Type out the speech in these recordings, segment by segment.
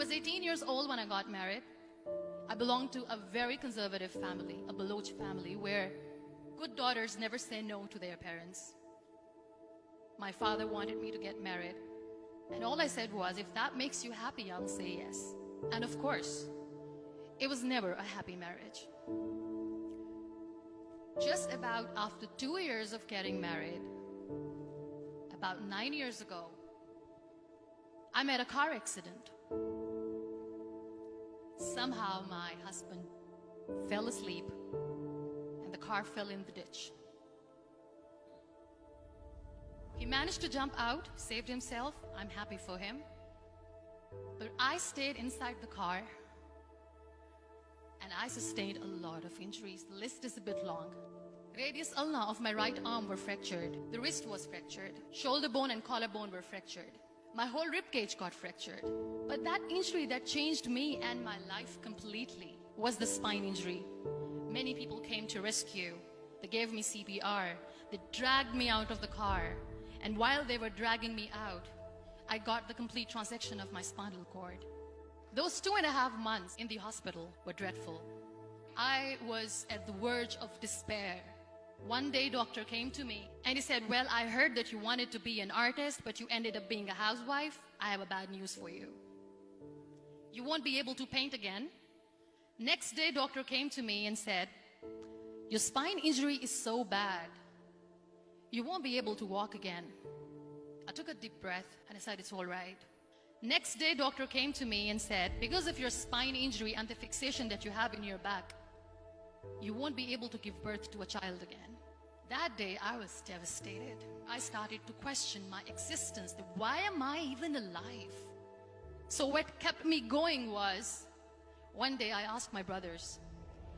was 18 years old when I got married. I belonged to a very conservative family, a Baloch family, where good daughters never say no to their parents. My father wanted me to get married, and all I said was, if that makes you happy, I'll say yes. And of course, it was never a happy marriage. Just about after 2 years of getting married, about 9 years ago, I met a car accident. Somehow my husband fell asleep and the car fell in the ditch. He managed to jump out, saved himself. I'm happy for him. But I stayed inside the car and I sustained a lot of injuries. The list is a bit long. Radius ulna of my right arm were fractured. The wrist was fractured. Shoulder bone and collarbone were fractured. My whole rib cage got fractured. But that injury that changed me and my life completely was the spine injury. Many people came to rescue. They gave me CPR. They dragged me out of the car. And while they were dragging me out, I got the complete transection of my spinal cord. Those 2.5 months in the hospital were dreadful. I was at the verge of despair. One day, doctor came to me and he said, well, I heard that you wanted to be an artist, but you ended up being a housewife. I have a bad news for you. You won't be able to paint again. Next day, doctor came to me and said, your spine injury is so bad, you won't be able to walk again. I took a deep breath and I said, it's all right. Next day, doctor came to me and said, because of your spine injury and the fixation that you have in your back, you won't be able to give birth to a child again. That day, I was devastated. I started to question my existence. Why am I even alive? So what kept me going was, one day I asked my brothers,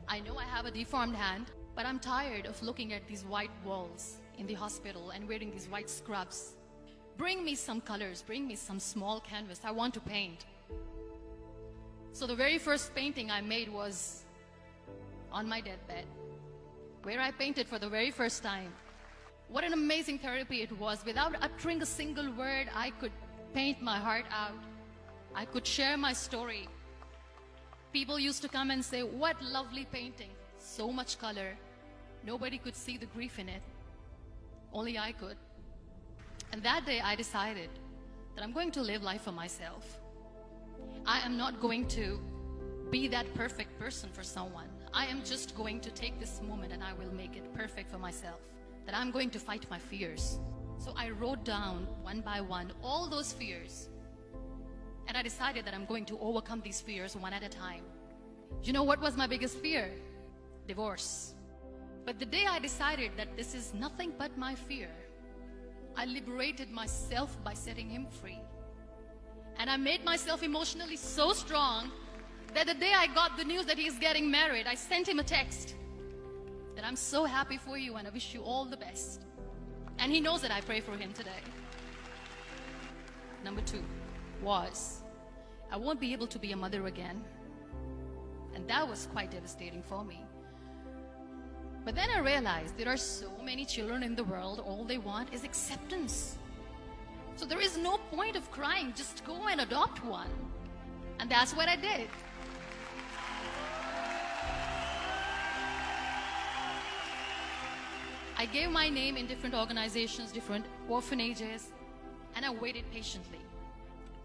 I know I have a deformed hand, but I'm tired of looking at these white walls in the hospital and wearing these white scrubs. Bring me some colors, bring me some small canvas. I want to paint. So the very first painting I made was on my deathbed, where I painted for the very first time. What an amazing therapy it was. Without uttering a single word, I could paint my heart out. I could share my story. People used to come and say, what lovely painting. So much color. Nobody could see the grief in it. Only I could. And that day I decided that I'm going to live life for myself. I am not going to be that perfect person for someone. I am just going to take this moment and I will make it perfect for myself. That I'm going to fight my fears. So I wrote down one by one all those fears. And I decided that I'm going to overcome these fears one at a time. You know what was my biggest fear? Divorce. But the day I decided that this is nothing but my fear, I liberated myself by setting him free. And I made myself emotionally so strong that the day I got the news that he's getting married, I sent him a text that I'm so happy for you and I wish you all the best. And he knows that I pray for him today. Number 2 was, I won't be able to be a mother again. And that was quite devastating for me. But then I realized there are so many children in the world, all they want is acceptance. So there is no point of crying, just go and adopt one. And that's what I did. I gave my name in different organizations, different orphanages, and I waited patiently.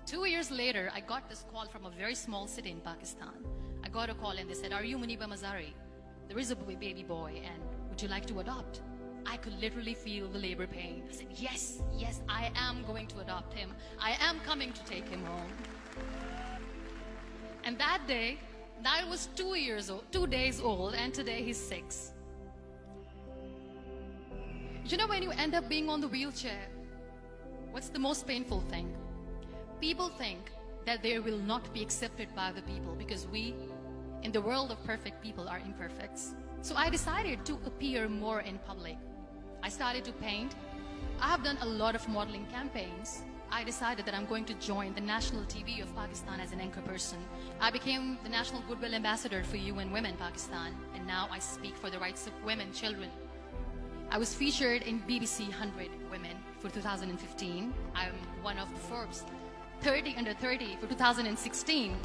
2 years later, I got this call from a very small city in Pakistan. I got a call and they said, are you Muniba Mazari? There is a baby boy and would you like to adopt? I could literally feel the labor pain. I said, yes, yes, I am going to adopt him. I am coming to take him home. And that day, Niall was 2 days old, and today he's 6. You know, when you end up being on the wheelchair, what's the most painful thing? People think that they will not be accepted by the people because we, in the world of perfect people, are imperfects. So I decided to appear more in public. I started to paint. I have done a lot of modeling campaigns. I decided that I'm going to join the national TV of Pakistan as an anchor person. I became the National Goodwill Ambassador for UN Women Pakistan, and now I speak for the rights of women, children. I was featured in BBC 100 Women for 2015. I'm one of the Forbes 30 under 30 for 2016.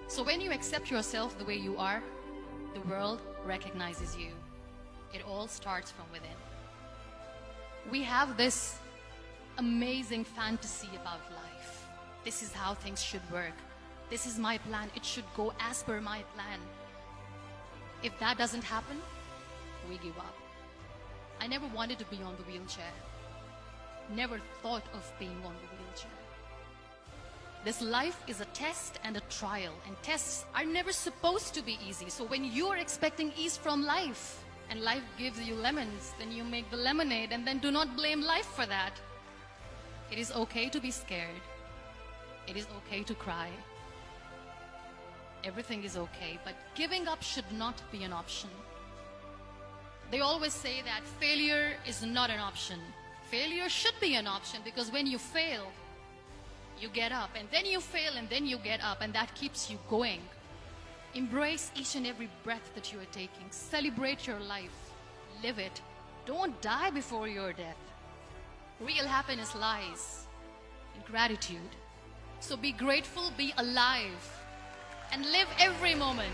So when you accept yourself the way you are, the world recognizes you. It all starts from within. We have this amazing fantasy about life. This is how things should work. This is my plan. It should go as per my plan. If that doesn't happen, we give up. I never wanted to be on the wheelchair. Never thought of being on the wheelchair. This life is a test and a trial, and tests are never supposed to be easy. So when you're expecting ease from life, and life gives you lemons, then you make the lemonade, and then do not blame life for that. It is okay to be scared. It is okay to cry. Everything is okay, but giving up should not be an option. They always say that failure is not an option. Failure should be an option, because when you fail, you get up, and then you fail, and then you get up, and that keeps you going. Embrace each and every breath that you are taking. Celebrate your life. Live it. Don't die before your death. Real happiness lies in gratitude. So be grateful, be alive, and live every moment.